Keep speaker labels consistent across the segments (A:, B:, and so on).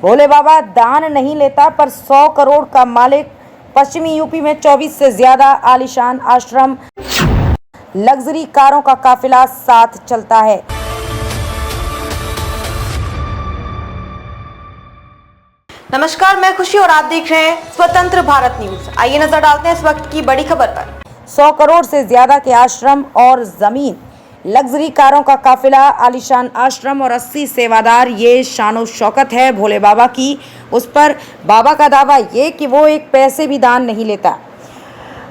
A: भोले बाबा दान नहीं लेता पर 100 करोड़ का मालिक। पश्चिमी यूपी में 24 से ज्यादा आलीशान आश्रम, लग्जरी कारों का काफिला साथ चलता है।
B: नमस्कार, मैं खुशी और आप देख रहे हैं स्वतंत्र भारत न्यूज। आइए नजर डालते हैं इस वक्त की बड़ी खबर पर।
A: 100 करोड़ से ज्यादा के आश्रम और जमीन, लग्जरी कारों का काफिला, आलीशान आश्रम और 80 सेवादार, ये शानो शौकत है भोले बाबा की। उस पर बाबा का दावा ये कि वो एक पैसे भी दान नहीं लेता।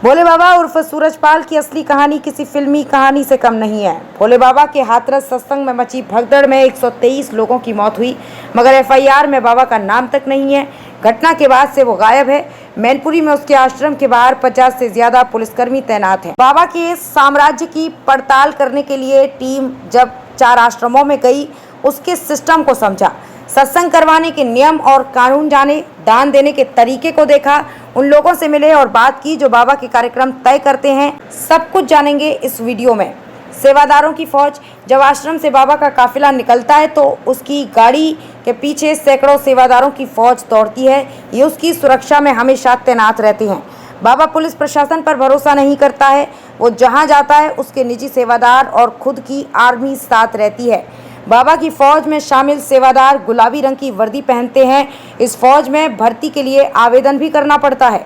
A: भोले बाबा उर्फ सूरजपाल की असली कहानी किसी फिल्मी कहानी से कम नहीं है। भोले बाबा के हाथरस सत्संग में मची भगदड़ में 123 लोगों की मौत हुई, मगर एफआईआर में बाबा का नाम तक नहीं है। घटना के बाद से वो गायब है। मैनपुरी में उसके आश्रम के बाहर 50 से ज्यादा पुलिसकर्मी तैनात हैं। बाबा के साम्राज्य की पड़ताल करने के लिए टीम जब 4 आश्रमों में गई, उसके सिस्टम को समझा, सत्संग करवाने के नियम और कानून जाने, दान देने के तरीके को देखा, उन लोगों से मिले और बात की जो बाबा के कार्यक्रम तय करते हैं। सब कुछ जानेंगे इस वीडियो में। सेवादारों की फौज, जब आश्रम से बाबा का काफिला निकलता है तो उसकी गाड़ी के पीछे सैकड़ों सेवादारों की फौज दौड़ती है। ये उसकी सुरक्षा में हमेशा तैनात रहते हैं। बाबा पुलिस प्रशासन पर भरोसा नहीं करता है। वो जहाँ जाता है उसके निजी सेवादार और खुद की आर्मी साथ रहती है। बाबा की फौज में शामिल सेवादार गुलाबी रंग की वर्दी पहनते हैं। इस फौज में भर्ती के लिए आवेदन भी करना पड़ता है।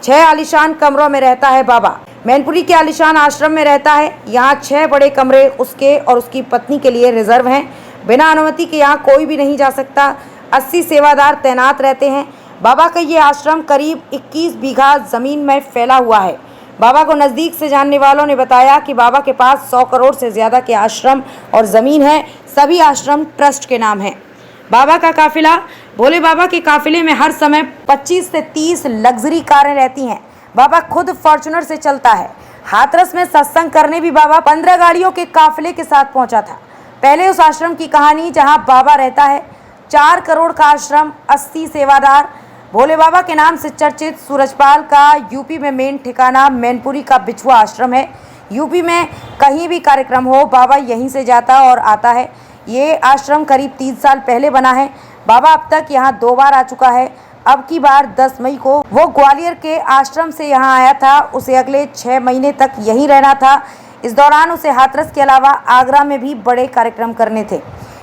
A: 6 आलीशान कमरों में रहता है बाबा। मैनपुरी के आलीशान आश्रम में रहता है। यहाँ 6 बड़े कमरे उसके और उसकी पत्नी के लिए रिजर्व हैं। बिना अनुमति के यहाँ कोई भी नहीं जा सकता। 80 सेवादार तैनात रहते हैं। बाबा का ये आश्रम करीब 21 बीघा जमीन में फैला हुआ है। बाबा को नज़दीक से जानने वालों ने बताया कि बाबा के पास 100 करोड़ से ज़्यादा के आश्रम और ज़मीन है। सभी आश्रम ट्रस्ट के नाम हैं। बाबा का काफिला, भोले बाबा के काफिले में हर समय 25 से 30 लग्जरी कारें रहती हैं। बाबा खुद फॉर्च्यूनर से चलता है। हाथरस में सत्संग करने भी बाबा 15 गाड़ियों के काफिले के साथ पहुंचा था। पहले उस आश्रम की कहानी जहां बाबा रहता है। 4 करोड़ का आश्रम, 80 सेवादार। भोले बाबा के नाम से चर्चित सूरजपाल का यूपी में मेन ठिकाना मैनपुरी का बिछुआ आश्रम है। यूपी में कहीं भी कार्यक्रम हो, बाबा यहीं से जाता और आता है। ये आश्रम करीब 3 साल पहले बना है। बाबा अब तक यहाँ 2 बार आ चुका है। अब की बार 10 मई को वो ग्वालियर के आश्रम से यहाँ आया था। उसे अगले 6 महीने तक यहीं रहना था। इस दौरान उसे हाथरस के अलावा आगरा में भी बड़े कार्यक्रम करने थे।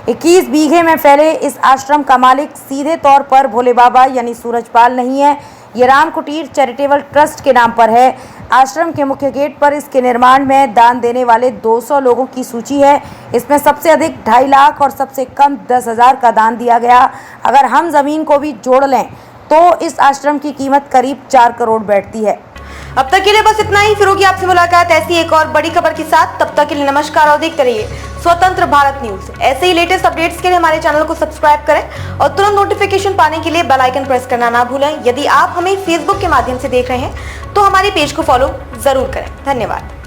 A: 21 बीघे में फैले इस आश्रम का मालिक सीधे तौर पर भोले बाबा यानी सूरजपाल नहीं है। ये राम कुटीर चैरिटेबल ट्रस्ट के नाम पर है। आश्रम के मुख्य गेट पर इसके निर्माण में दान देने वाले 200 लोगों की सूची है। इसमें सबसे अधिक 2.5 लाख और सबसे कम 10,000 का दान दिया गया। अगर हम ज़मीन को भी जोड़ लें तो इस आश्रम की कीमत करीब 4 करोड़ बैठती है।
B: अब तक के लिए बस इतना ही। फिर होगी आपसे मुलाकात ऐसी एक और बड़ी खबर के साथ। तब तक के लिए नमस्कार और देखते रहिए स्वतंत्र भारत न्यूज। ऐसे ही लेटेस्ट अपडेट्स के लिए हमारे चैनल को सब्सक्राइब करें और तुरंत नोटिफिकेशन पाने के लिए बेल आइकन प्रेस करना ना भूलें। यदि आप हमें फेसबुक के माध्यम से देख रहे हैं तो हमारे पेज को फॉलो जरूर करें। धन्यवाद।